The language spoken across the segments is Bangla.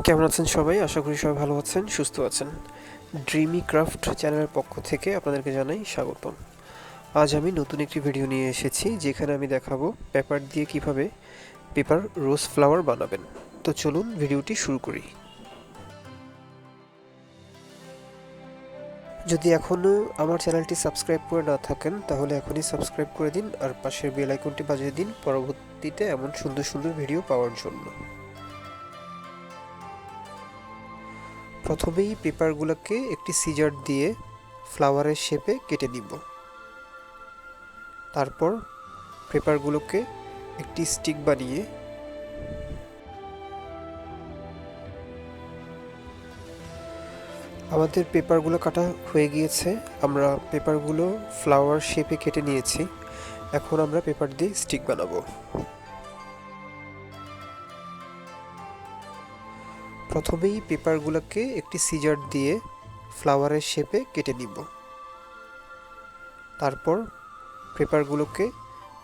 কেমন আছেন সবাই? আশা করি সবাই ভালো আছেন, সুস্থ আছেন। ড্রিমি ক্রাফট চ্যানেলের পক্ষ থেকে আপনাদেরকে জানাই স্বাগতম। আজ আমি নতুন একটি ভিডিও নিয়ে এসেছি, যেখানে আমি দেখাবো পেপার দিয়ে কিভাবে পেপার রোজ ফ্লাওয়ার বানাবেন। তো চলুন ভিডিওটি শুরু করি। যদি এখনও আমার চ্যানেলটি সাবস্ক্রাইব করে না থাকেন, তাহলে এখনই সাবস্ক্রাইব করে দিন আর পাশের বেল আইকনটি বাজিয়ে দিন পরবর্তীতে এমন সুন্দর সুন্দর ভিডিও পাওয়ার জন্য। প্রথমেই পেপারগুলোকে একটি সিজার দিয়ে ফ্লাওয়ারের শেপে কেটে নিব। তারপর পেপারগুলোকে একটি স্টিক বানিয়ে আমাদের পেপারগুলো কাটা হয়ে গিয়েছে। আমরা পেপারগুলো ফ্লাওয়ার শেপে কেটে নিয়েছি। এখন আমরা পেপার দিয়ে স্টিক বানাবো। প্রথমেই পেপারগুলোকে একটি সিজার দিয়ে ফ্লাওয়ারের শেপে কেটে নিব। তারপর পেপারগুলোকে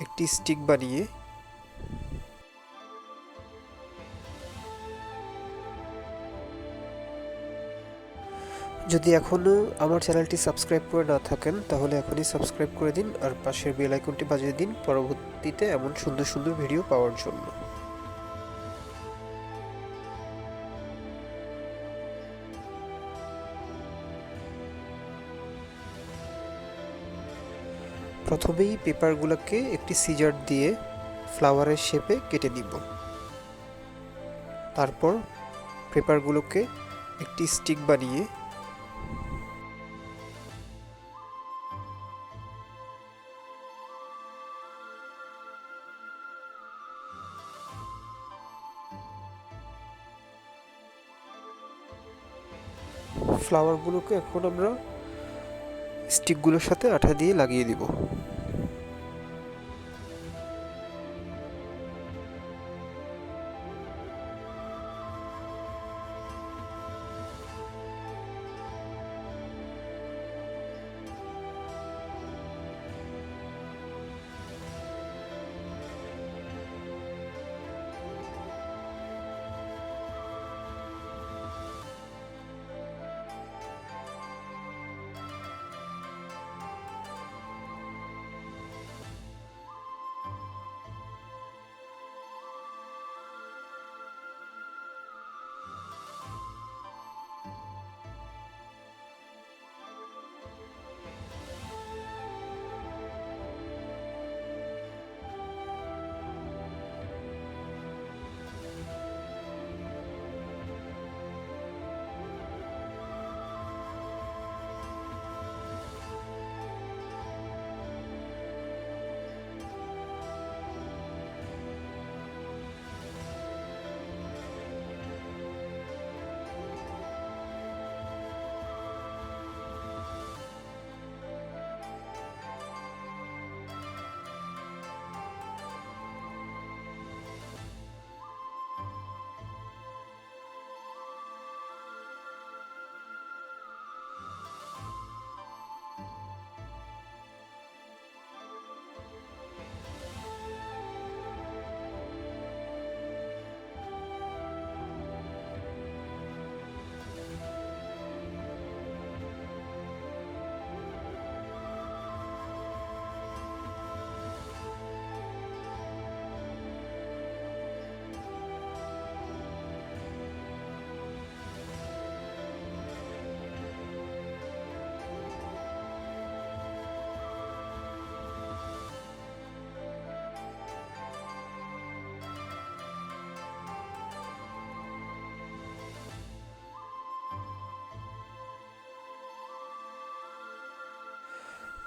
একটি স্টিক বানিয়ে যদি এখনও আমার চ্যানেলটি সাবস্ক্রাইব করে না থাকেন, তাহলে এখনই সাবস্ক্রাইব করে দিন আর পাশের বেল আইকনটি বাজিয়ে দিন পরবর্তীতে এমন সুন্দর সুন্দর ভিডিও পাওয়ার জন্য। প্রথমেই পেপারগুলোকে একটি সিজার দিয়ে ফ্লাওয়ারের শেপে কেটে নিব। তারপর পেপারগুলোকে একটি স্টিক বানিয়ে ফ্লাওয়ারগুলোকে এখন আমরা স্টিকগুলোর সাথে আঠা দিয়ে লাগিয়ে দিব।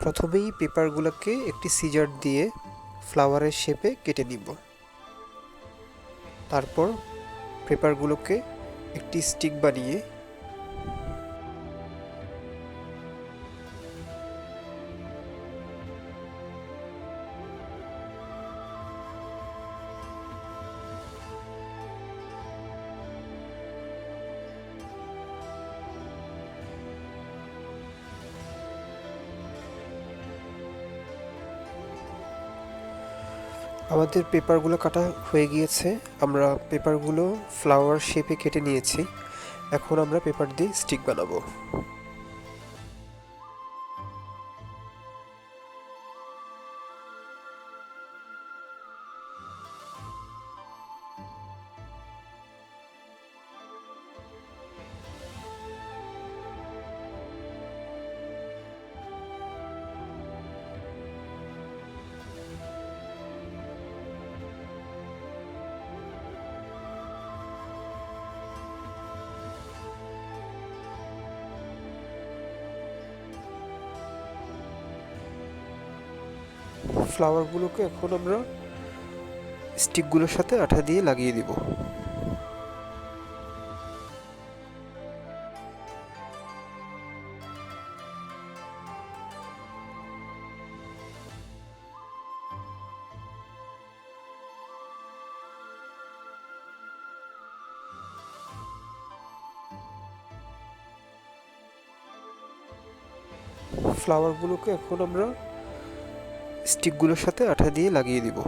প্রথমেই পেপারগুলোকে একটি সিজার দিয়ে ফ্লাওয়ারের শেপে কেটে নিব। তারপর পেপারগুলোকে একটি স্টিক বানিয়ে আমাদের পেপারগুলো কাটা হয়ে গিয়েছে। আমরা পেপারগুলো ফ্লাওয়ার শেপে কেটে নিয়েছি। এখন আমরা পেপার দিয়ে স্টিক বানাবো। ফ্লাওয়ারগুলোকে এখন আমরা স্টিকগুলোর সাথে আঠা দিয়ে লাগিয়ে দিব। ফ্লাওয়ারগুলোকে এখন আমরা স্টিকগুলোর সাথে আঠা দিয়ে লাগিয়ে দিব।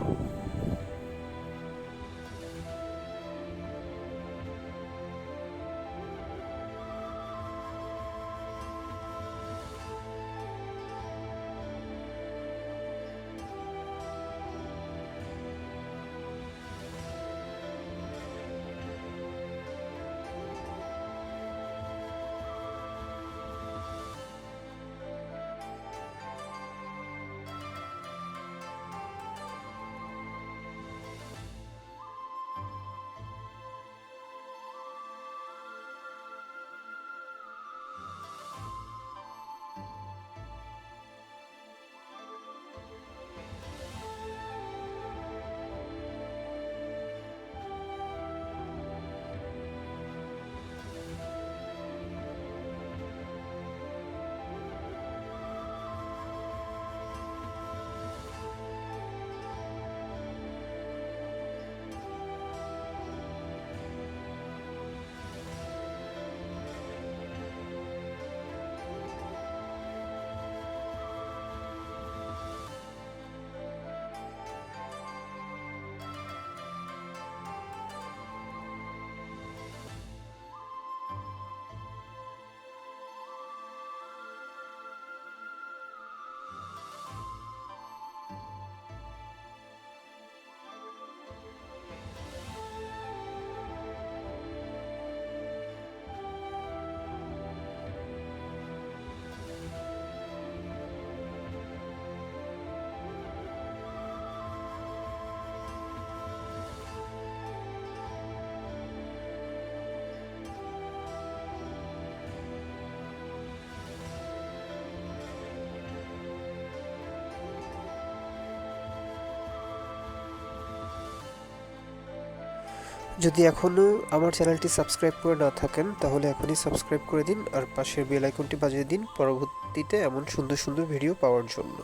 যদি এখনও আমার চ্যানেলটি সাবস্ক্রাইব করে না থাকেন তাহলে এখনই সাবস্ক্রাইব করে দিন আর পাশের বেল আইকনটি বাজিয়ে দিন পরবর্তীতে এমন সুন্দর সুন্দর ভিডিও পাওয়ার জন্য।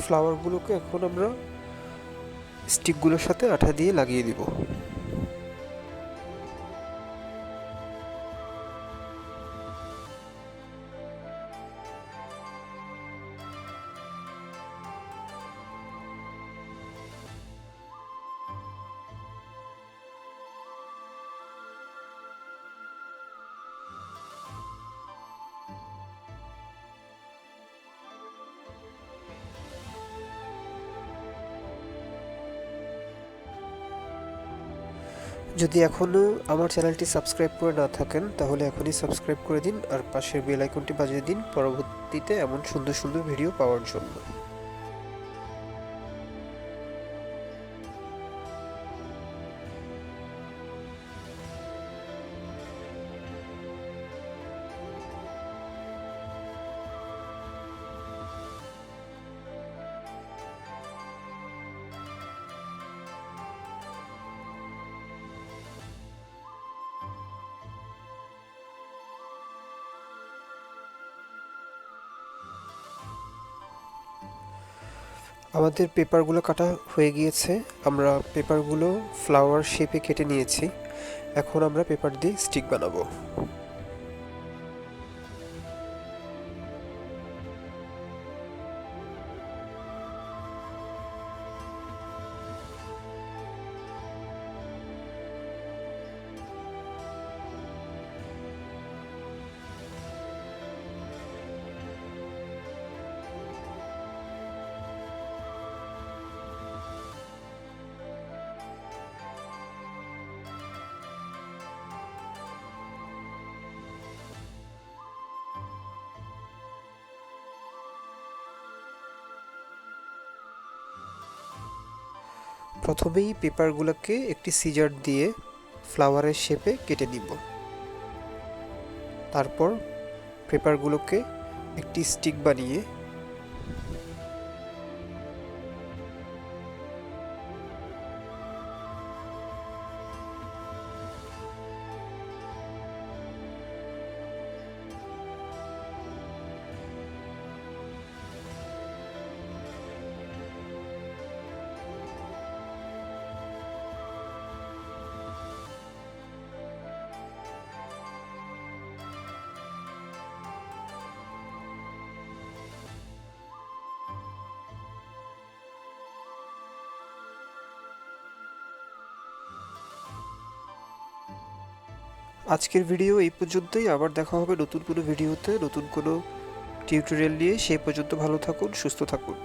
ফ্লাওয়ারগুলোকে এখন আমরা স্টিকগুলোর সাথে আঠা দিয়ে লাগিয়ে দিব। যদি এখনও আমার চ্যানেলটি সাবস্ক্রাইব করে না থাকেন তাহলে এখনই সাবস্ক্রাইব করে দিন আর পাশের বেল আইকনটি বাজিয়ে দিন পরবর্তীতে এমন সুন্দর সুন্দর ভিডিও পাওয়ার জন্য। আমাদের পেপারগুলো কাটা হয়ে গিয়েছে। আমরা পেপারগুলো ফ্লাওয়ার শেপে কেটে নিয়েছি। এখন আমরা পেপার দিয়ে স্টিক বানাবো। প্রথমেই পেপারগুলোকে একটি সিজার দিয়ে ফ্লাওয়ারের শেপে কেটে নিব। তারপর পেপারগুলোকে একটি স্টিক বানিয়ে আজকের ভিডিও এই পর্যন্তই। আবার দেখা হবে নতুন কোনো ভিডিওতে, নতুন কোনো টিউটোরিয়াল নিয়ে। সেই পর্যন্ত ভালো থাকুন, সুস্থ থাকুন।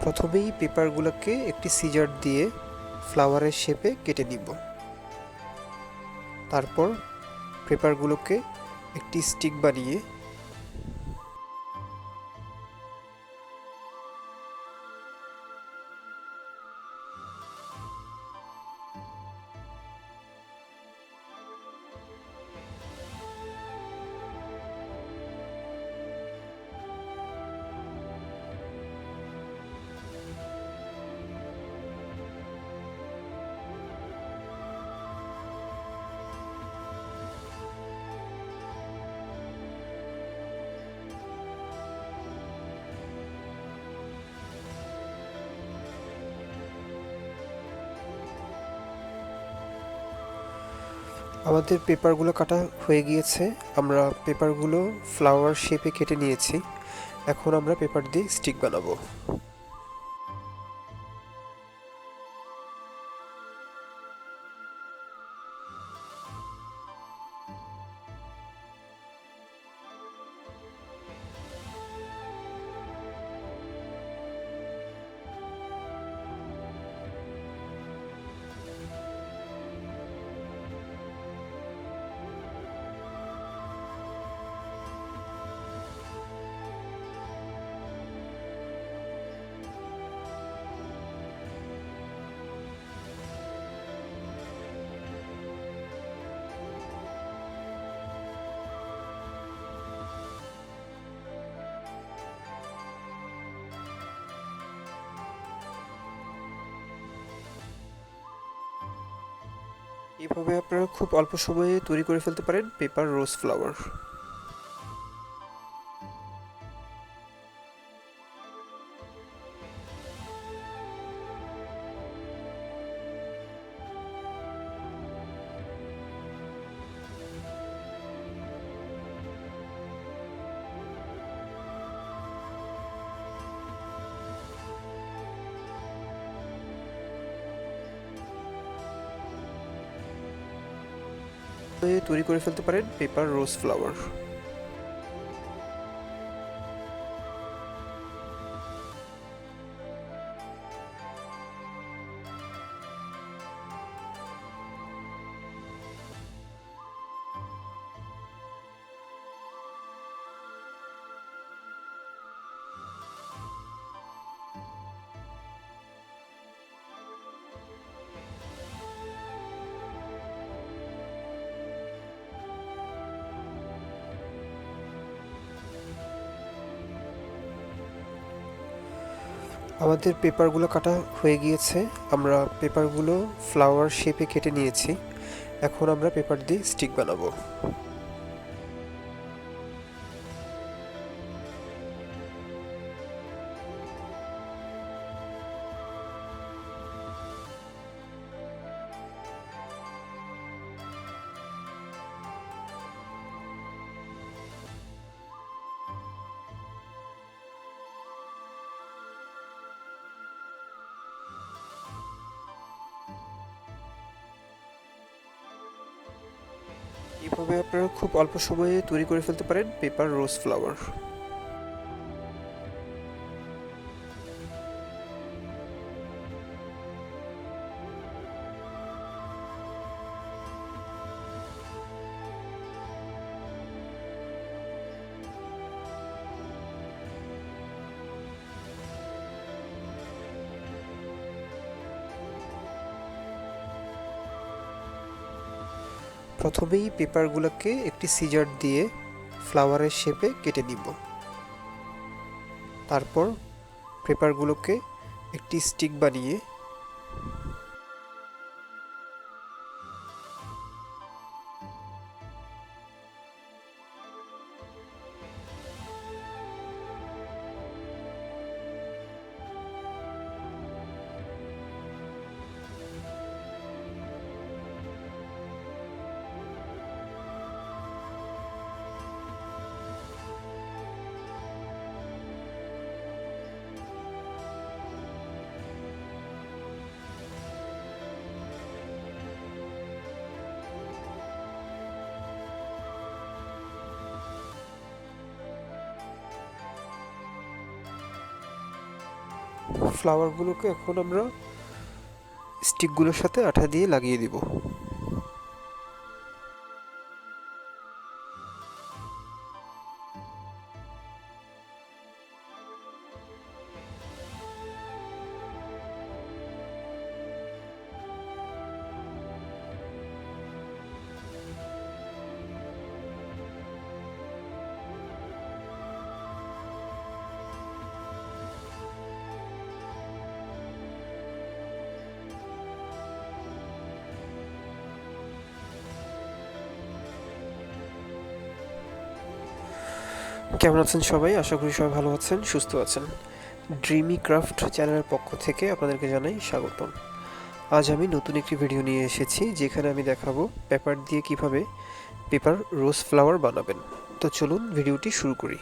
প্রথমেই পেপারগুলোকে একটি সিজার দিয়ে ফ্লাওয়ারের শেপে কেটে নিব। তারপর পেপারগুলোকে একটি স্টিক বানিয়ে আমাদের পেপারগুলো কাটা হয়ে গিয়েছে। আমরা পেপারগুলো ফ্লাওয়ার শেপে কেটে নিয়েছি। এখন আমরা পেপার দিয়ে স্টিক বানাবো। এভাবে আপনারা খুব অল্প সময়ে তৈরি করে ফেলতে পারেন পেপার রোজ ফ্লাওয়ার। তৈরি করে ফেলতে পারেন পেপার রোজ ফ্লাওয়ার। আমাদের পেপারগুলো কাটা হয়ে গিয়েছে। আমরা পেপারগুলো ফ্লাওয়ার শেপে কেটে নিয়েছি। এখন আমরা পেপার দিয়ে স্টিক বানাবো। এইভাবে আপনারা খুব অল্প সময়ে তৈরি করে ফেলতে পারেন পেপার রোজ ফ্লাওয়ার। প্রথমেই পেপারগুলোকে একটি সিজার দিয়ে ফ্লাওয়ারের শেপে কেটে নিব। তারপর পেপারগুলোকে একটি স্টিক বানিয়ে ফ্লাওয়ারগুলোকে এখন আমরা স্টিকগুলোর সাথে আঠা দিয়ে লাগিয়ে দিব। কেমন আছেন সবাই? আশা করি সবাই ভালো আছেন, সুস্থ আছেন। ড্রিমি ক্রাফট চ্যানেলের পক্ষ থেকে আপনাদেরকে জানাই স্বাগতম। আজ আমি নতুন একটি ভিডিও নিয়ে এসেছি, যেখানে আমি দেখাবো পেপার দিয়ে কিভাবে পেপার রোজ ফ্লাওয়ার বানাবেন। তো চলুন ভিডিওটি শুরু করি।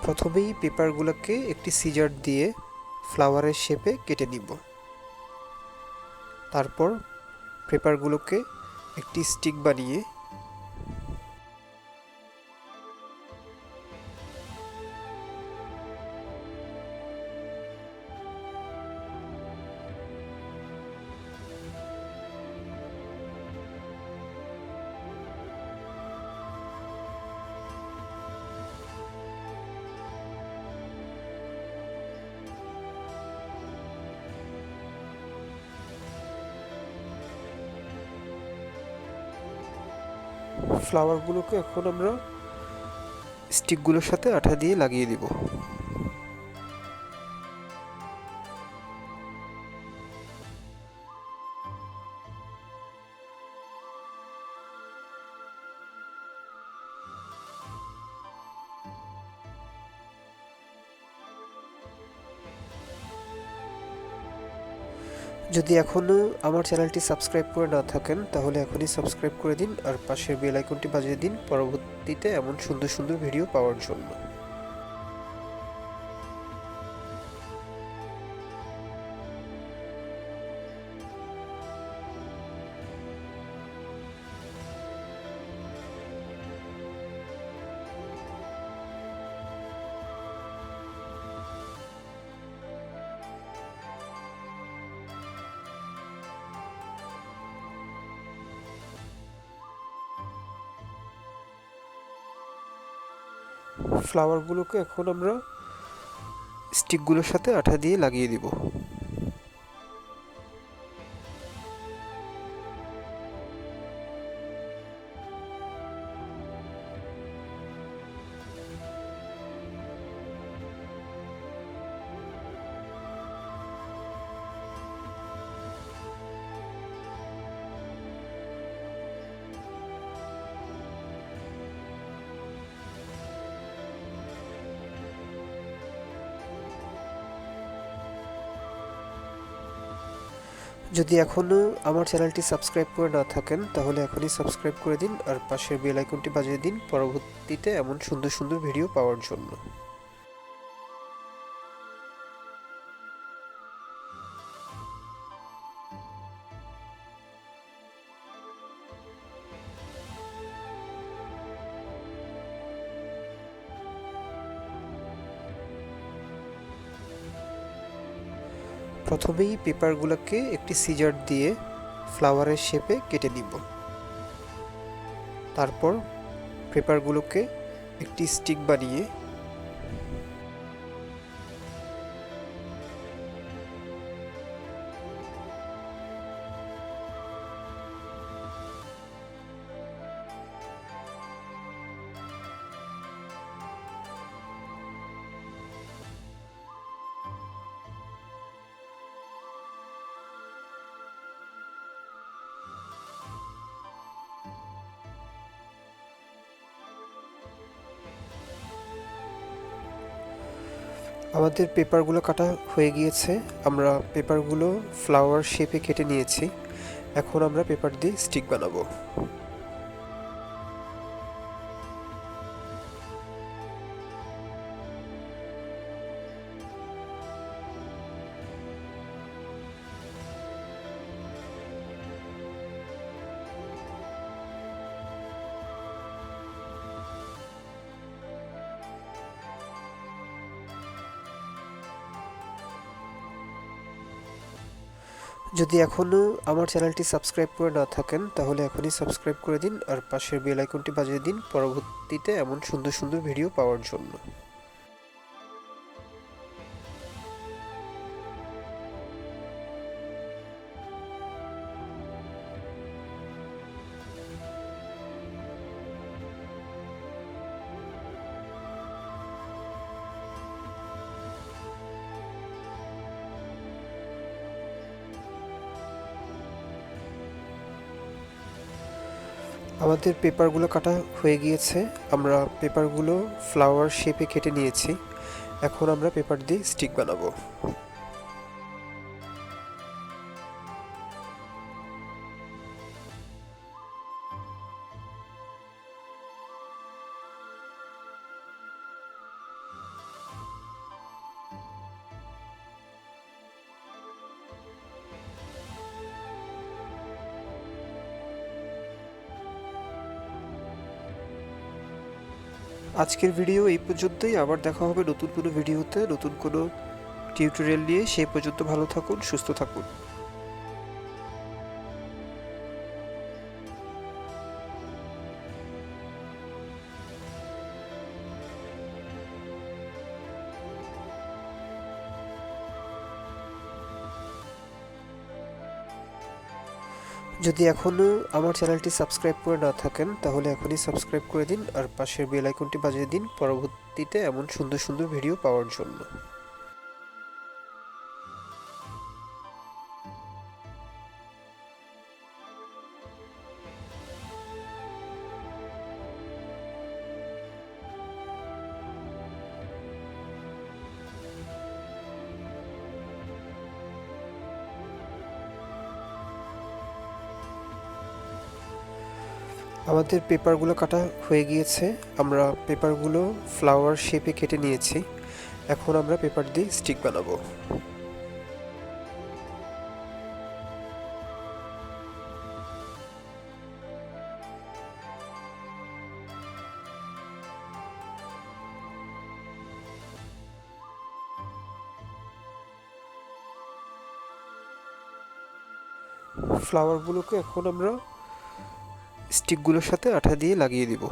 প্রথমেই পেপারগুলোকে একটি সিজার দিয়ে ফ্লাওয়ারের শেপে কেটে নিব। তারপর পেপারগুলোকে একটি স্টিক বানিয়ে ফ্লাওয়ারগুলোকে এখন আমরা স্টিকগুলোর সাথে আঠা দিয়ে লাগিয়ে দিব। যদি এখনও আমার চ্যানেলটি সাবস্ক্রাইব করে না থাকেন, তাহলে এখনই সাবস্ক্রাইব করে দিন আর পাশের বেল আইকনটি বাজিয়ে দিন পরবর্তীতে এমন সুন্দর সুন্দর ভিডিও পাওয়ার জন্য। ফ্লাওয়ারগুলোকে এখন আমরা স্টিকগুলোর সাথে আঠা দিয়ে লাগিয়ে দিব। যদি এখনও আমার চ্যানেলটি সাবস্ক্রাইব করে না থাকেন তাহলে এখনই সাবস্ক্রাইব করে দিন আর পাশের বেল আইকনটি বাজিয়ে দিন পরবর্তীতে এমন সুন্দর সুন্দর ভিডিও পাওয়ার জন্য। প্রথমেই পেপারগুলোকে একটি সিজার দিয়ে ফ্লাওয়ারের শেপে কেটে নিব। তারপর পেপারগুলোকে একটি স্টিক বানিয়ে আমাদের পেপারগুলো কাটা হয়ে গিয়েছে। আমরা পেপারগুলো ফ্লাওয়ার শেপে কেটে নিয়েছি। এখন আমরা পেপার দিয়ে স্টিক বানাবো। যদি এখনও আমার চ্যানেলটি সাবস্ক্রাইব করে না থাকেন তাহলে এখনই সাবস্ক্রাইব করে দিন আর পাশের বেল আইকনটি বাজিয়ে দিন পরবর্তীতে এমন সুন্দর সুন্দর ভিডিও পাওয়ার জন্য। আমাদের পেপারগুলো কাটা হয়ে গিয়েছে। আমরা পেপারগুলো ফ্লাওয়ার শেপে কেটে নিয়েছি। এখন আমরা পেপার দিয়ে স্টিক বানাবো। আজকের ভিডিও এই পর্যন্তই। আবার দেখা হবে নতুন কোনো ভিডিওতে, নতুন কোনো টিউটোরিয়াল নিয়ে। সেই পর্যন্ত ভালো থাকুন, সুস্থ থাকুন। যদি এখনও আমার চ্যানেলটি সাবস্ক্রাইব করে না থাকেন তাহলে এখনই সাবস্ক্রাইব করে দিন আর পাশের বেল আইকনটি বাজিয়ে দিন পরবর্তীতে এমন সুন্দর সুন্দর ভিডিও পাওয়ার জন্য। আমাদের পেপারগুলো কাটা হয়ে গিয়েছে। আমরা পেপারগুলো ফ্লাওয়ার শেপে কেটে নিয়েছি। এখন আমরা পেপার দিয়ে স্টিক বানাবো। ফ্লাওয়ারগুলোকে এখন আমরা স্টিকগুলোর সাথে আঠা দিয়ে লাগিয়ে দিব।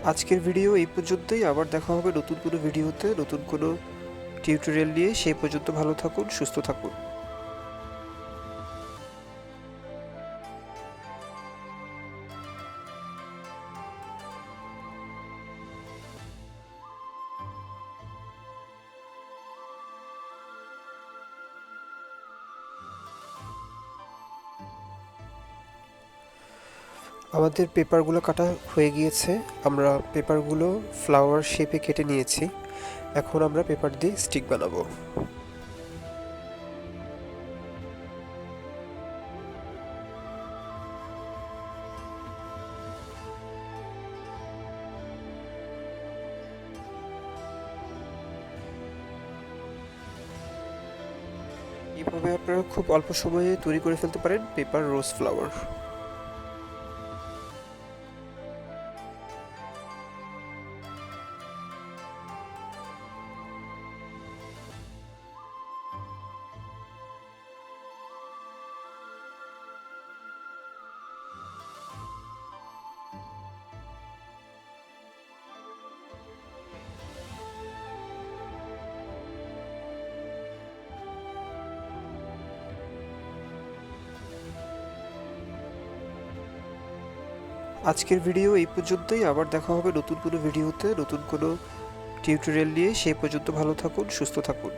আজকের ভিডিও এই পর্যন্তই। আবার দেখা হবে নতুন কোনো ভিডিওতে, নতুন কোনো টিউটোরিয়াল নিয়ে। সেই পর্যন্ত ভালো থাকুন, সুস্থ থাকুন। আমাদের পেপারগুলো কাটা হয়ে গিয়েছে। আমরা পেপারগুলো ফ্লাওয়ার শেপে কেটে নিয়েছি। এখন আমরা পেপার দিয়ে স্টিক বানাবো। এইভাবে আপনারা খুব অল্প সময়ে তৈরি করে ফেলতে পারেন পেপার রোজ ফ্লাওয়ার। আজকের ভিডিও এই পর্যন্তই। আবার দেখা হবে নতুন কোনো ভিডিওতে, নতুন কোনো টিউটোরিয়াল নিয়ে। সেই পর্যন্ত ভালো থাকুন, সুস্থ থাকুন।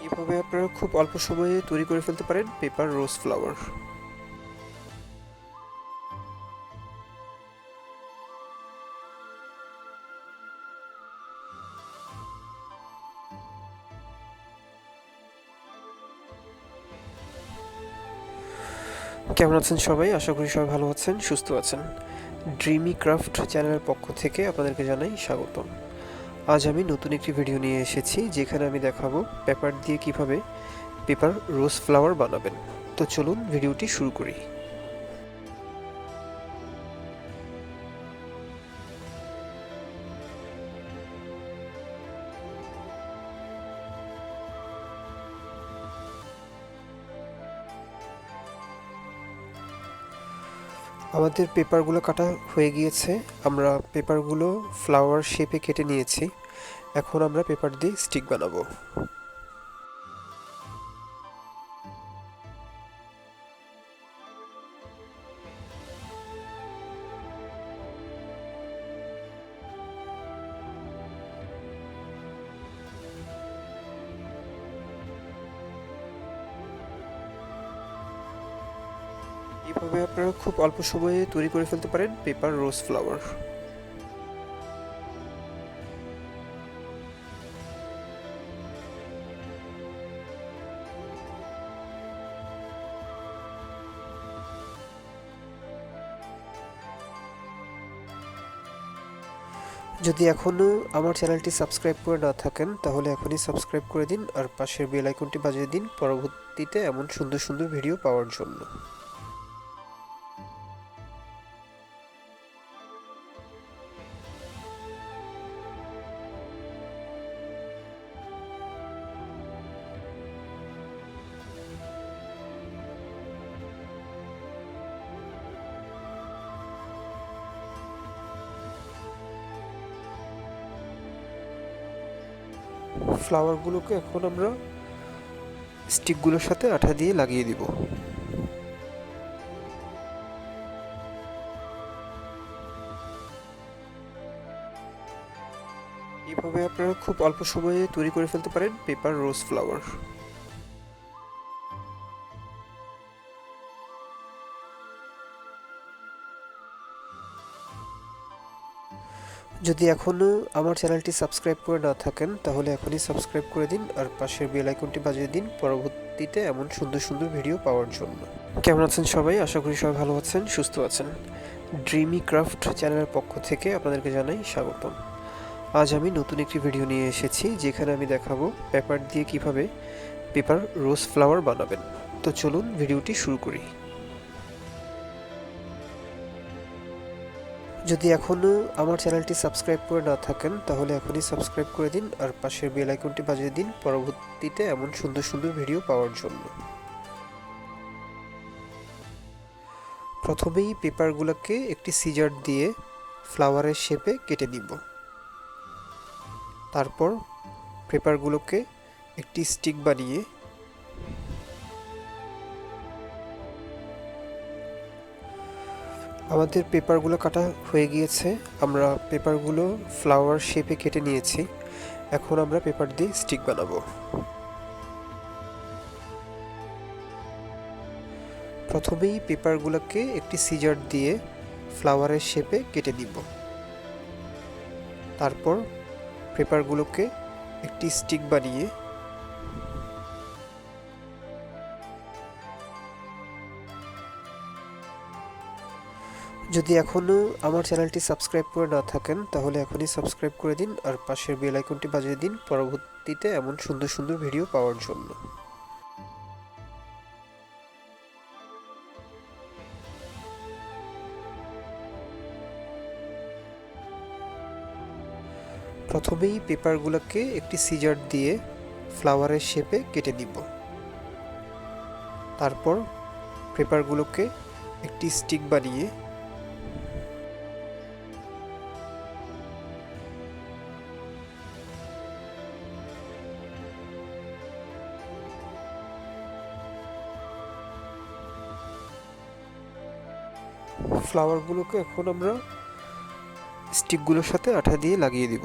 এভাবে আপনারা খুব অল্প সময়ে তৈরি করে ফেলতে পারেন পেপার রোজ ফ্লাওয়ার। কেমন আছেন সবাই? আশা করি সবাই ভালো আছেন, সুস্থ আছেন। ড্রিমি ক্রাফট চ্যানেলের পক্ষ থেকে আপনাদেরকে জানাই স্বাগতম। আজ আমি নতুন একটি ভিডিও নিয়ে এসেছি, যেখানে আমি দেখাবো পেপার দিয়ে কিভাবে পেপার রোজ ফ্লাওয়ার বানাবেন। তো চলুন ভিডিওটি শুরু করি। আমাদের পেপারগুলো কাটা হয়ে গিয়েছে। আমরা পেপারগুলো ফ্লাওয়ার শেপে কেটে নিয়েছি। এখন আমরা পেপার দিয়ে স্টিক বানাবো। এভাবে আপনারা খুব অল্প সময়ে তৈরি করে ফেলতে পারেন পেপার রোজ ফ্লাওয়ার। যদি এখনও আমার চ্যানেলটি সাবস্ক্রাইব করে না থাকেন, তাহলে এখনই সাবস্ক্রাইব করে দিন আর পাশের বেল আইকনটি বাজিয়ে দিন পরবর্তীতে এমন সুন্দর সুন্দর ভিডিও পাওয়ার জন্য। ফ্লাওয়ারগুলোকে এখন আমরা স্টিকগুলোর সাথে আঠা দিয়ে লাগিয়ে দিব। এভাবে আপনারা খুব অল্প সময়ে তৈরি করে ফেলতে পারেন পেপার রোজ ফ্লাওয়ার। যদি এখনও আমার চ্যানেলটি সাবস্ক্রাইব করে না থাকেন, তাহলে এখনই সাবস্ক্রাইব করে দিন আর পাশের বেল আইকনটি বাজিয়ে দিন পরবর্তীতে এমন সুন্দর সুন্দর ভিডিও পাওয়ার জন্য। কেমন আছেন সবাই? আশা করি সবাই ভালো আছেন, সুস্থ আছেন। ড্রিমি ক্রাফট চ্যানেলের পক্ষ থেকে আপনাদেরকে জানাই স্বাগতম। আজ আমি নতুন একটি ভিডিও নিয়ে এসেছি, যেখানে আমি দেখাবো পেপার দিয়ে কিভাবে পেপার রোজ ফ্লাওয়ার বানাবেন। তো চলুন ভিডিওটি শুরু করি। যদি এখনও আমার চ্যানেলটি সাবস্ক্রাইব করে না থাকেন তাহলে এখনই সাবস্ক্রাইব করে দিন আর পাশের বেল আইকনটি বাজিয়ে দিন পরবর্তীতে এমন সুন্দর সুন্দর ভিডিও পাওয়ার জন্য। প্রথমেই পেপারগুলোকে একটি সিজার দিয়ে ফ্লাওয়ারের শেপে কেটে নিব। তারপর পেপারগুলোকে একটি স্টিক বানিয়ে আমাদের পেপারগুলো কাটা হয়ে গিয়েছে। আমরা পেপারগুলো ফ্লাওয়ার শেপে কেটে নিয়েছি। এখন আমরা পেপার দিয়ে স্টিক বানাবো। প্রথমেই পেপারগুলোকে একটি সিজার দিয়ে ফ্লাওয়ারের শেপে কেটে নিব। তারপর পেপারগুলোকে একটি স্টিক বানিয়ে যদি এখনও আমার চ্যানেলটি সাবস্ক্রাইব করে না থাকেন তাহলে এখনই সাবস্ক্রাইব করে দিন আর পাশের বেল আইকনটি বাজিয়ে দিন পরবর্তীতে এমন সুন্দর সুন্দর ভিডিও পাওয়ার জন্য। প্রথমেই পেপারগুলোকে একটি সিজার দিয়ে ফ্লাওয়ারের শেপে কেটে নিব। তারপর পেপারগুলোকে একটি স্টিক বানিয়ে ফ্লাওয়ারগুলোকে এখন আমরা স্টিকগুলোর সাথে আঠা দিয়ে লাগিয়ে দিব।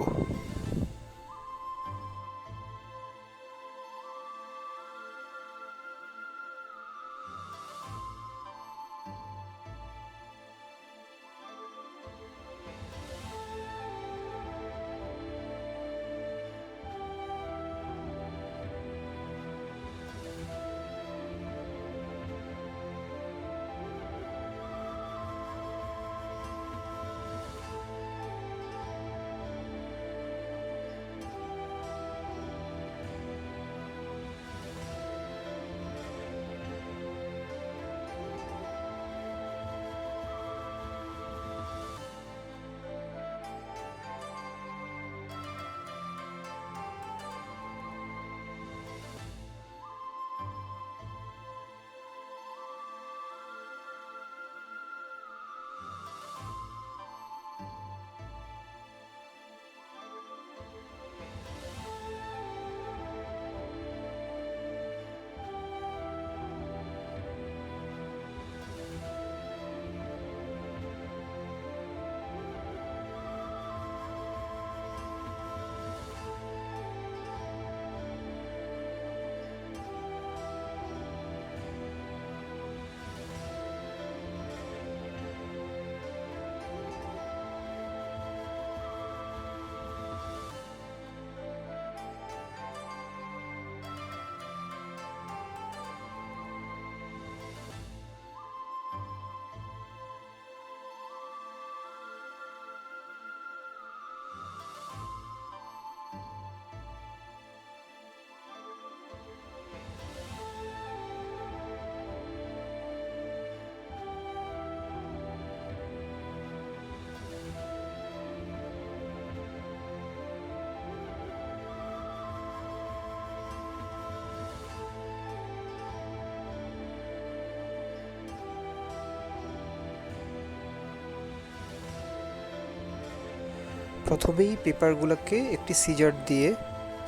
প্রথমেই পেপারগুলোকে একটি সিজার দিয়ে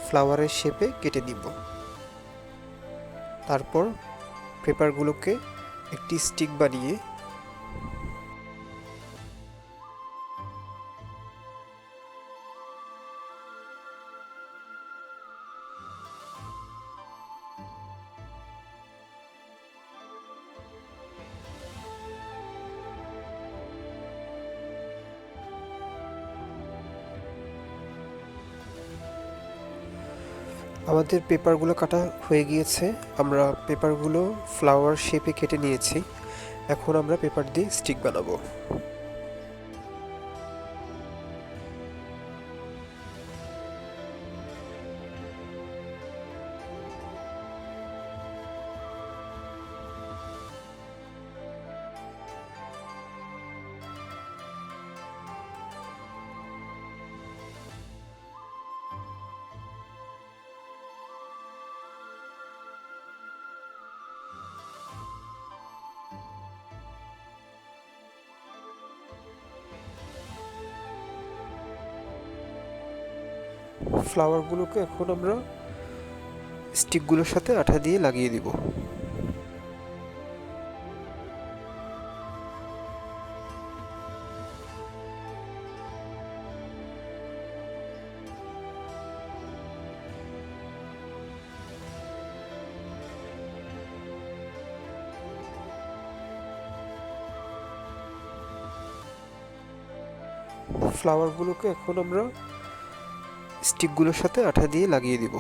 ফ্লাওয়ারের শেপে কেটে নিব। তারপর পেপারগুলোকে একটি স্টিক বানিয়ে আমাদের পেপারগুলো কাটা হয়ে গিয়েছে। আমরা পেপারগুলো ফ্লাওয়ার শেপে কেটে নিয়েছি। এখন আমরা পেপার দিয়ে স্টিক বানাবো। ফ্লাওয়ারগুলোকে এখন আমরা স্টিকগুলোর সাথে আঠা দিয়ে লাগিয়ে দিব। ফ্লাওয়ারগুলোকে এখন আমরা স্টিকগুলোর সাথে আঠা দিয়ে লাগিয়ে দিব।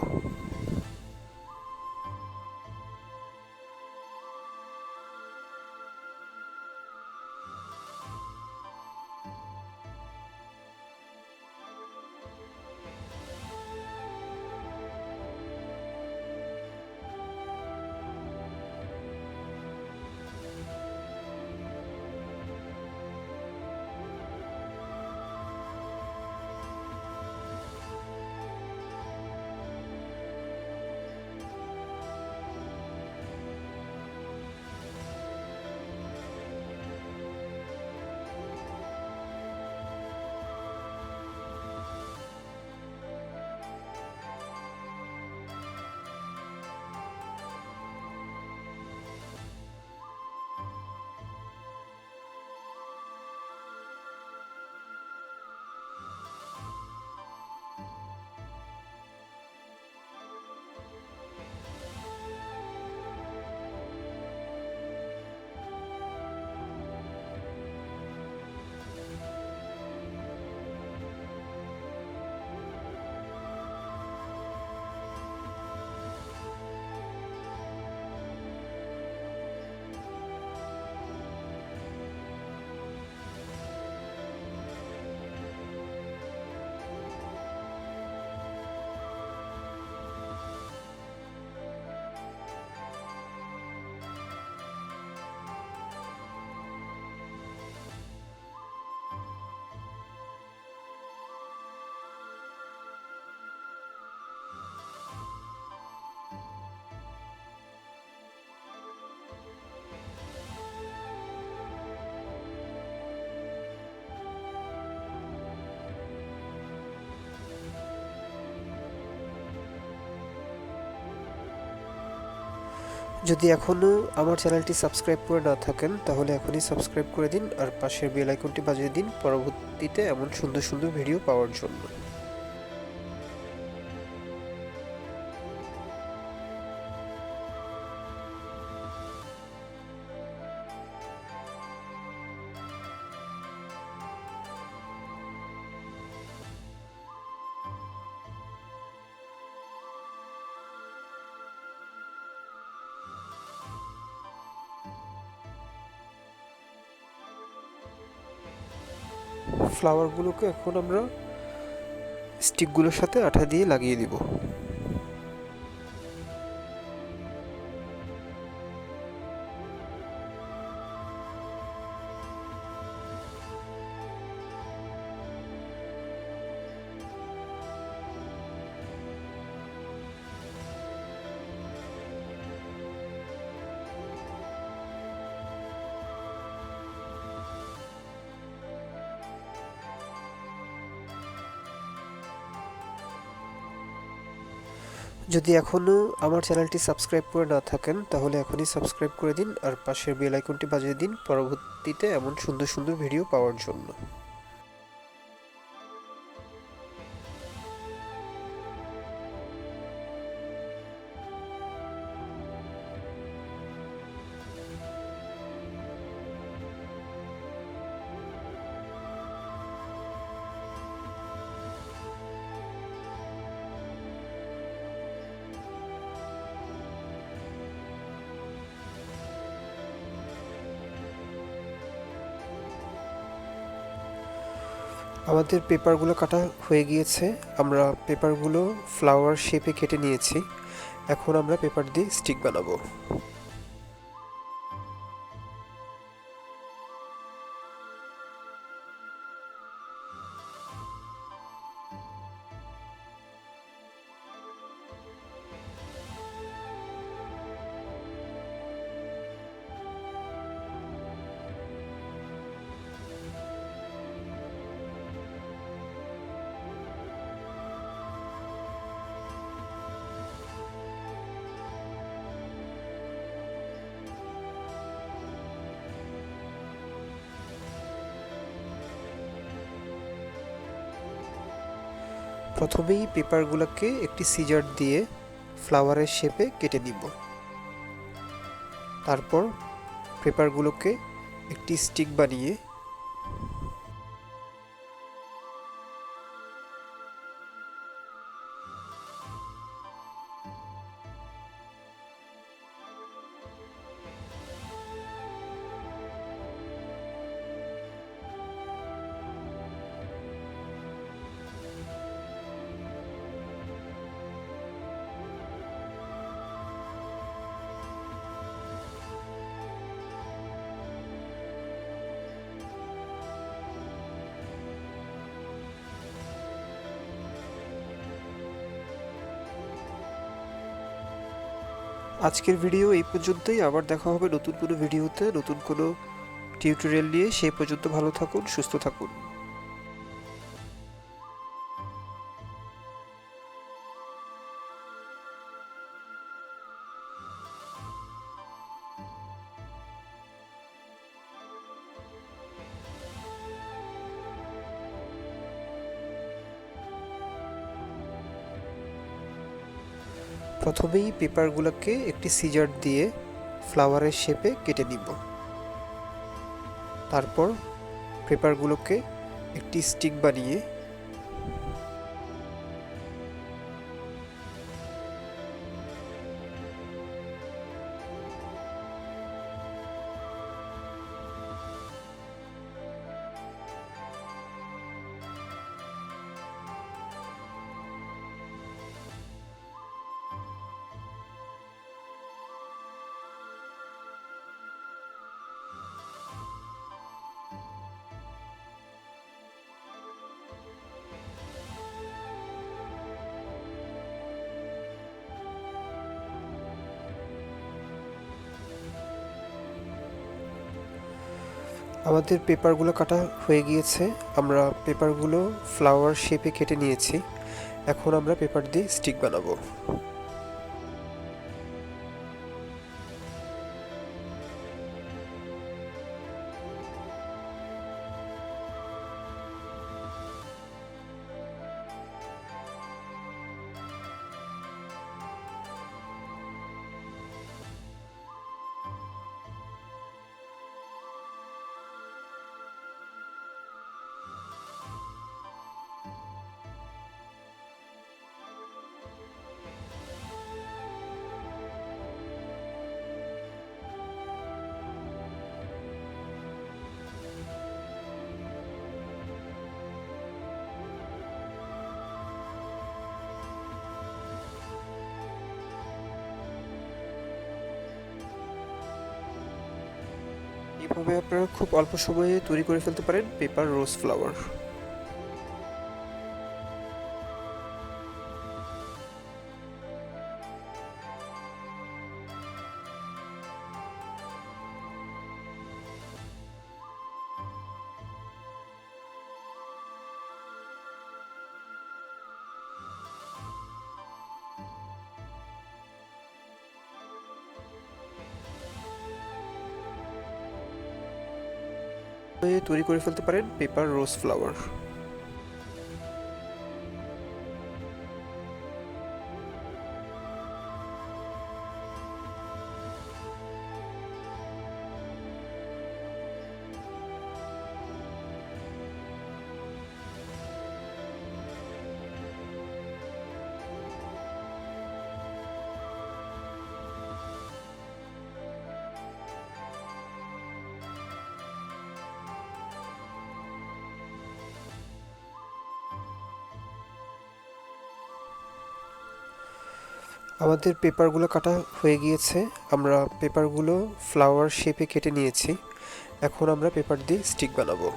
যদি এখনও আমার চ্যানেলটি সাবস্ক্রাইব করে না থাকেন তাহলে এখনই সাবস্ক্রাইব করে দিন আর পাশের বেল আইকনটি বাজিয়ে দিন পরবর্তীতে এমন সুন্দর সুন্দর ভিডিও পাওয়ার জন্য। ফ্লাওয়ারগুলোকে এখন আমরা স্টিকগুলোর সাথে আঠা দিয়ে লাগিয়ে দিব। যদি এখনও আমার চ্যানেলটি সাবস্ক্রাইব করে না থাকেন তাহলে এখনই সাবস্ক্রাইব করে দিন আর পাশের বেল আইকনটি বাজিয়ে দিন পরবর্তীতে এমন সুন্দর সুন্দর ভিডিও পাওয়ার জন্য। আমাদের পেপারগুলো কাটা হয়ে গিয়েছে, আমরা পেপারগুলো ফ্লাওয়ার শেপে কেটে নিয়েছি। এখন আমরা পেপার দিয়ে স্টিক বানাবো। প্রথমেই পেপারগুলোকে একটি সিজার দিয়ে ফ্লাওয়ারের শেপে কেটে নিব। তারপর পেপারগুলোকে একটি স্টিক বানিয়ে আজকের ভিডিও এই পর্যন্তই। আবার দেখা হবে নতুন কোনো ভিডিওতে, নতুন কোনো টিউটোরিয়াল নিয়ে। সেই পর্যন্ত ভালো থাকুন, সুস্থ থাকুন। প্রথমেই পেপারগুলোকে একটি সিজার দিয়ে ফ্লাওয়ারের শেপে কেটে নিব। তারপর পেপারগুলোকে একটি স্টিক বানিয়ে আমাদের পেপারগুলো কাটা হয়ে গিয়েছে। আমরা পেপারগুলো ফ্লাওয়ার শেপে কেটে নিয়েছি। এখন আমরা পেপার দিয়ে স্টিক বানাবো। এভাবে আপনারা খুব অল্প সময়ে তৈরি করে ফেলতে পারেন পেপার রোজ ফ্লাওয়ার। তৈরি করে ফেলতে পারেন পেপার রোজ ফ্লাওয়ার। আমাদের পেপারগুলো কাটা হয়ে গিয়েছে। আমরা পেপারগুলো ফ্লাওয়ার শেপে কেটে নিয়েছি। এখন আমরা পেপার দিয়ে স্টিক বানাবো।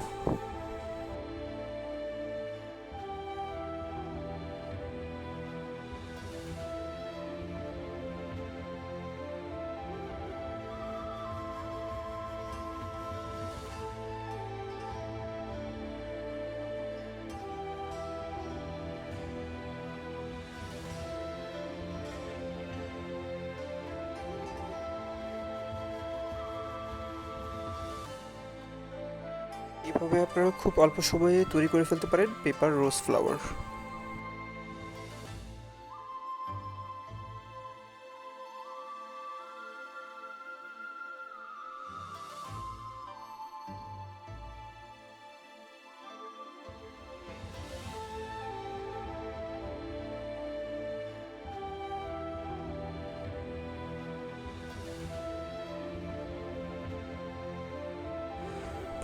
এভাবে আপনারা খুব অল্প সময়ে তৈরি করে ফেলতে পারেন পেপার রোজ ফ্লাওয়ার।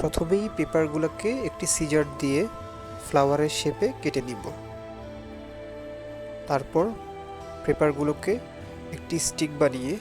প্রথমেই পেপারগুলোকে একটি সিজার দিয়ে ফ্লাওয়ারের শেপে কেটে নিব। তারপর পেপারগুলোকে একটি স্টিক বানিয়ে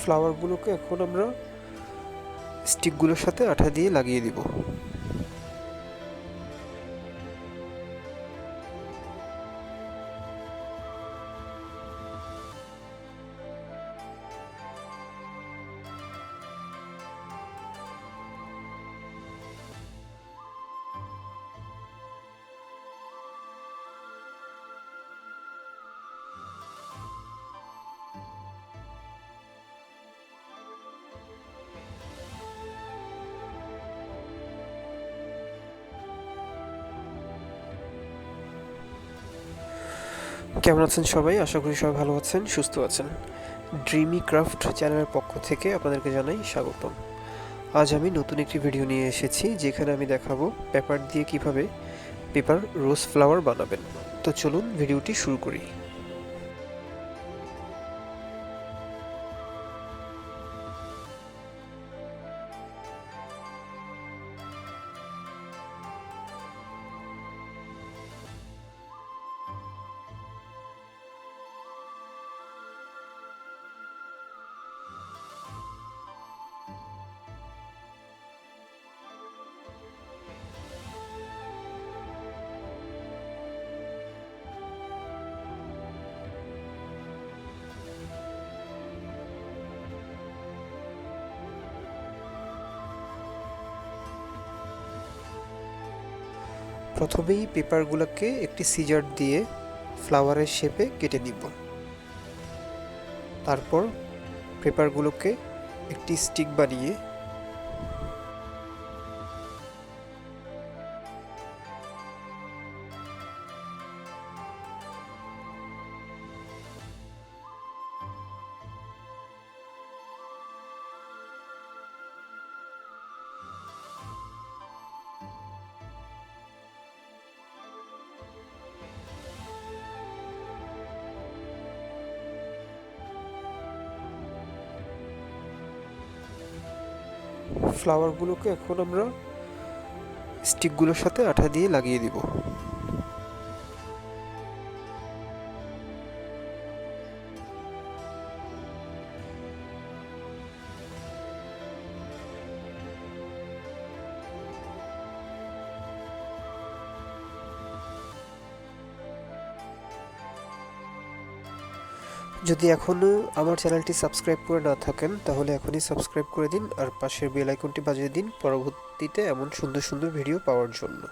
ফ্লাওয়ারগুলোকে এখন আমরা স্টিকগুলোর সাথে আঠা দিয়ে লাগিয়ে দিব। কেমন আছেন সবাই? আশা করি সবাই ভালো আছেন, সুস্থ আছেন। ড্রিমি ক্রাফট চ্যানেলের পক্ষ থেকে আপনাদেরকে জানাই স্বাগতম। আজ আমি নতুন একটি ভিডিও নিয়ে এসেছি, যেখানে আমি দেখাবো পেপার দিয়ে কিভাবে পেপার রোজ ফ্লাওয়ার বানাবেন। তো চলুন ভিডিওটি শুরু করি। প্রথমেই পেপারগুলোকে একটি সিজার দিয়ে ফ্লাওয়ারের শেপে কেটে নিব। তারপর পেপারগুলোকে একটি স্টিক বানিয়ে ফ্লাওয়ারগুলোকে এখন আমরা স্টিকগুলোর সাথে আঠা দিয়ে লাগিয়ে দিব। যদি এখনও আমার চ্যানেলটি সাবস্ক্রাইব করে না থাকেন, তাহলে এখনই সাবস্ক্রাইব করে দিন আর পাশের বেল আইকনটি বাজিয়ে দিন পরবর্তীতে এমন সুন্দর সুন্দর ভিডিও পাওয়ার জন্য।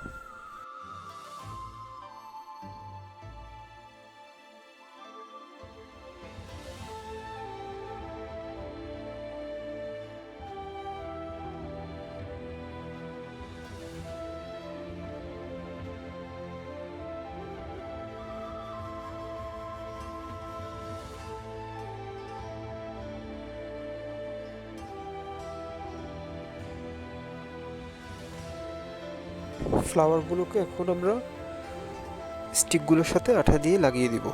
ফ্লাওয়ারগুলোকে এখন আমরা স্টিকগুলোর সাথে আঠা দিয়ে লাগিয়ে দিব।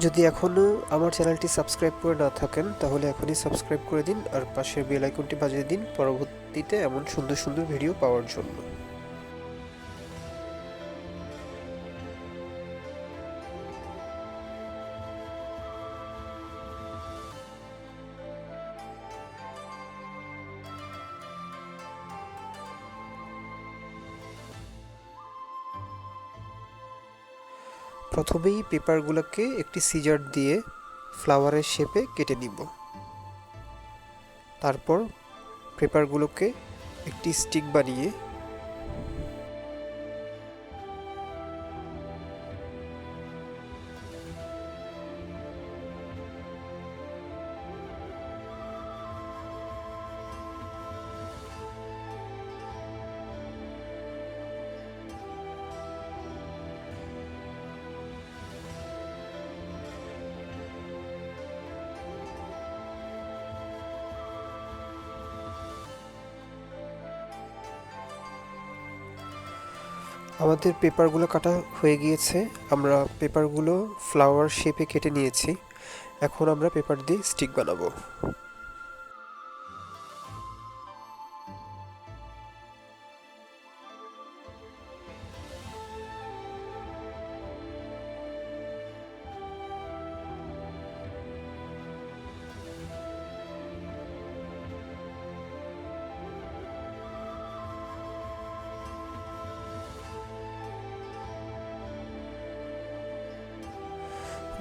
যদি এখনও আমার চ্যানেলটি সাবস্ক্রাইব করে না থাকেন, তাহলে এখনই সাবস্ক্রাইব করে দিন আর পাশের বেল আইকনটি বাজিয়ে দিন পরবর্তী পরবর্তীতে এমন সুন্দর সুন্দর ভিডিও পাওয়ার জন্য। প্রথমেই পেপারগুলোকে একটি সিজার দিয়ে ফ্লাওয়ারের শেপে কেটে নিব। তারপর পেপারগুলোকে একটি স্টিক বানিয়ে আমাদের পেপারগুলো কাটা হয়ে গিয়েছে। আমরা পেপারগুলো ফ্লাওয়ার শেপে কেটে নিয়েছি। এখন আমরা পেপার দিয়ে স্টিক বানাবো।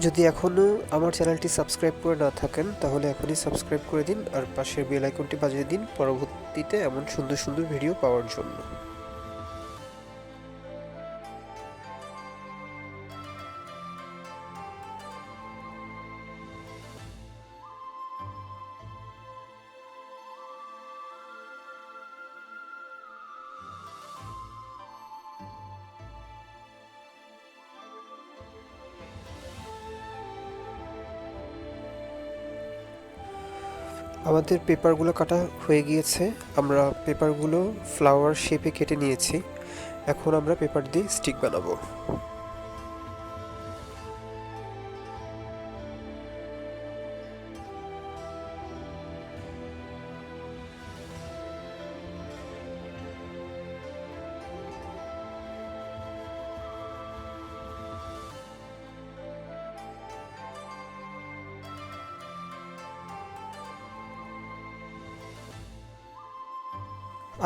যদি এখনও আমার চ্যানেলটি সাবস্ক্রাইব করে না থাকেন তাহলে এখনই সাবস্ক্রাইব করে দিন আর পাশের বেল আইকনটি বাজিয়ে দিন পরবর্তীতে এমন সুন্দর সুন্দর ভিডিও পাওয়ার জন্য। আমাদের পেপারগুলো কাটা হয়ে গিয়েছে। আমরা পেপারগুলো ফ্লাওয়ার শেপে কেটে নিয়েছি। এখন আমরা পেপার দিয়ে স্টিক বানাবো।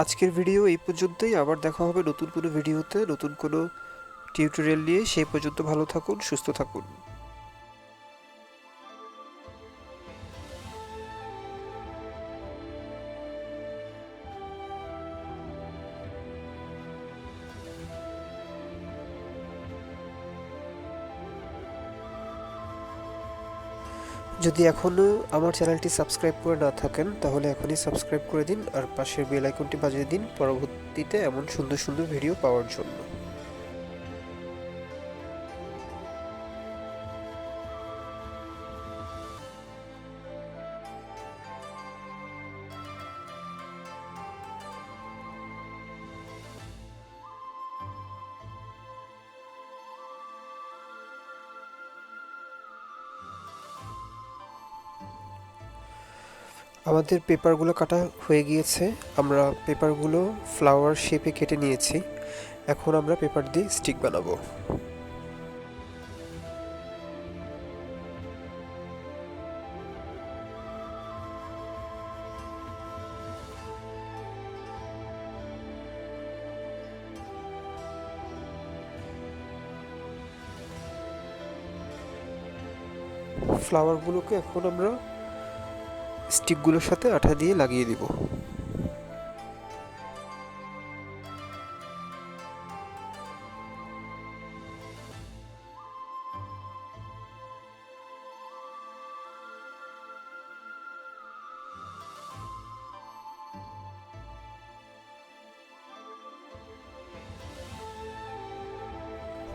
আজকের ভিডিও এই পর্যন্তই। আবার দেখা হবে নতুন কোনো ভিডিওতে, নতুন কোনো টিউটোরিয়াল নিয়ে। সেই পর্যন্ত ভালো থাকুন, সুস্থ থাকুন। যদি এখনও আমার চ্যানেলটি সাবস্ক্রাইব করে না থাকেন তাহলে এখনই সাবস্ক্রাইব করে দিন আর পাশের বেল আইকনটি বাজিয়ে দিন পরবর্তীতে এমন সুন্দর সুন্দর ভিডিও পাওয়ার জন্য। আমাদের পেপারগুলো কাটা হয়ে গিয়েছে। আমরা পেপারগুলো ফ্লাওয়ার শেপে কেটে নিয়েছি। এখন আমরা পেপার দিয়ে স্টিক বানাবো। ফ্লাওয়ারগুলোকে এখন আমরা স্টিকগুলোর সাথে আঠা দিয়ে লাগিয়ে দিব।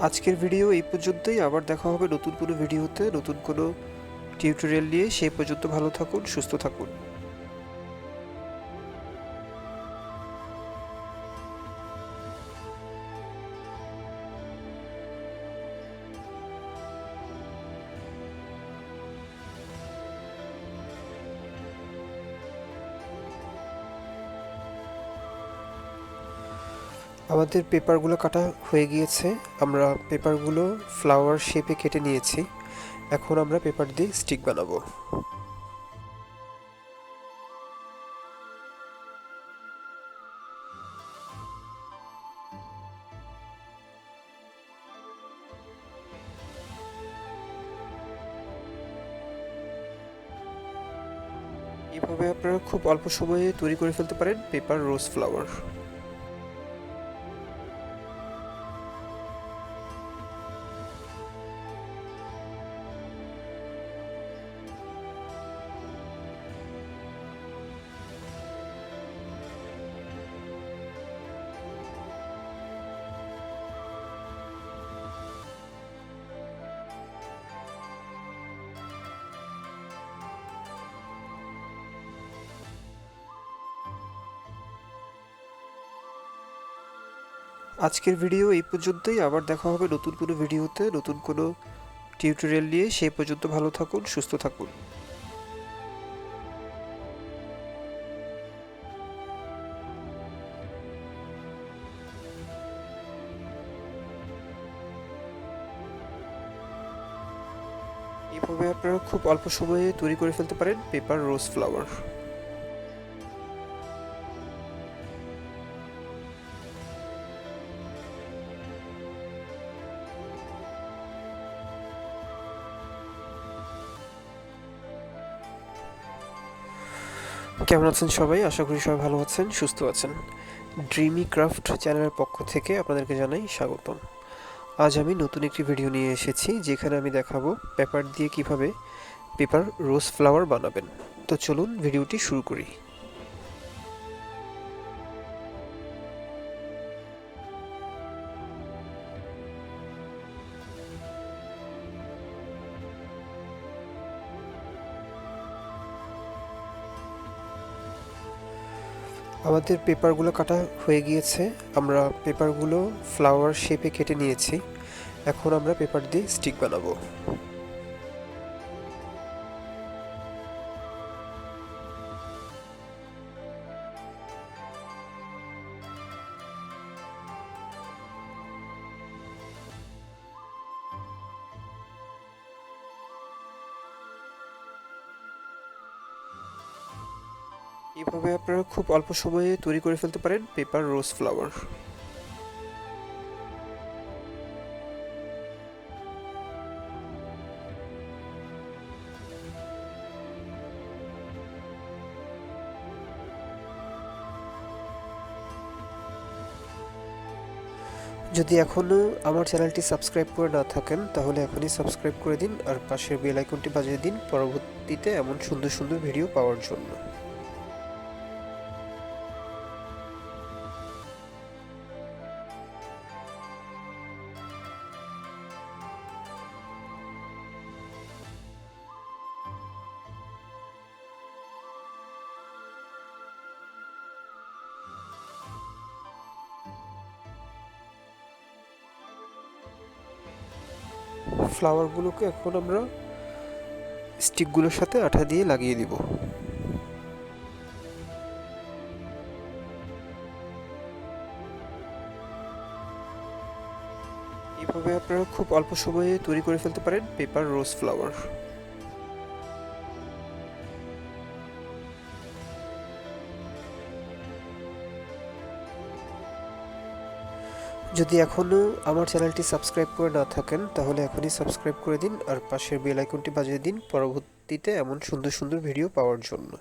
আজকের ভিডিও এই পর্যন্তই। আবার দেখা হবে নতুন কোনো ভিডিওতে, নতুন কোনো টিউটোরিয়াল নিয়ে। সেই পর্যন্ত ভালো থাকুন, সুস্থ থাকুন। আমাদের পেপারগুলো কাটা হয়ে গিয়েছে। আমরা পেপারগুলো ফ্লাওয়ার শেপে কেটে নিয়েছি। এখন আমরা পেপার দিয়ে স্টিক বানাবো। এভাবে আপনারা খুব অল্প সময়ে তৈরি করে ফেলতে পারেন পেপার রোজ ফ্লাওয়ার। আজকের ভিডিও এই পর্যন্তই। আবার দেখা হবে নতুন কোনো ভিডিওতে, নতুন কোনো টিউটোরিয়াল নিয়ে। সেই পর্যন্ত ভালো থাকুন, সুস্থ থাকুন। এভাবে আপনারা খুব অল্প সময়ে তৈরি করে ফেলতে পারেন পেপার রোজ ফ্লাওয়ার। কেমন আছেন সবাই? আশা করি সবাই ভালো আছেন, সুস্থ আছেন। ড্রিমি ক্রাফট চ্যানেলের পক্ষ থেকে আপনাদেরকে জানাই স্বাগতম। আজ আমি নতুন একটি ভিডিও নিয়ে এসেছি, যেখানে আমি দেখাবো পেপার দিয়ে কিভাবে পেপার রোজ ফ্লাওয়ার বানাবেন। তো চলুন ভিডিওটি শুরু করি। আমাদের পেপারগুলো কাটা হয়ে গিয়েছে। আমরা পেপারগুলো ফ্লাওয়ার শেপে কেটে নিয়েছি। এখন আমরা পেপার দিয়ে স্টিক বানাবো। এভাবে আপনারা খুব অল্প সময়ে তৈরি করে ফেলতে পারেন পেপার রোজ ফ্লাওয়ার। যদি এখনও আমার চ্যানেলটি সাবস্ক্রাইব করে না থাকেন, তাহলে এখনই সাবস্ক্রাইব করে দিন আর পাশের বেল আইকনটি বাজিয়ে দিন পরবর্তীতে এমন সুন্দর সুন্দর ভিডিও পাওয়ার জন্য। ফ্লাওয়ারগুলোকে এখন আমরা স্টিকগুলোর সাথে আঠা দিয়ে লাগিয়ে দিব। এভাবে আপনারা খুব অল্প সময়ে তৈরি করে ফেলতে পারেন পেপার রোজ ফ্লাওয়ার। যদি এখনও আমার চ্যানেলটি সাবস্ক্রাইব করে না থাকেন, তাহলে এখনই সাবস্ক্রাইব করে দিন আর পাশের বেল আইকনটি বাজিয়ে দিন পরবর্তীতে এমন সুন্দর সুন্দর ভিডিও পাওয়ার জন্য।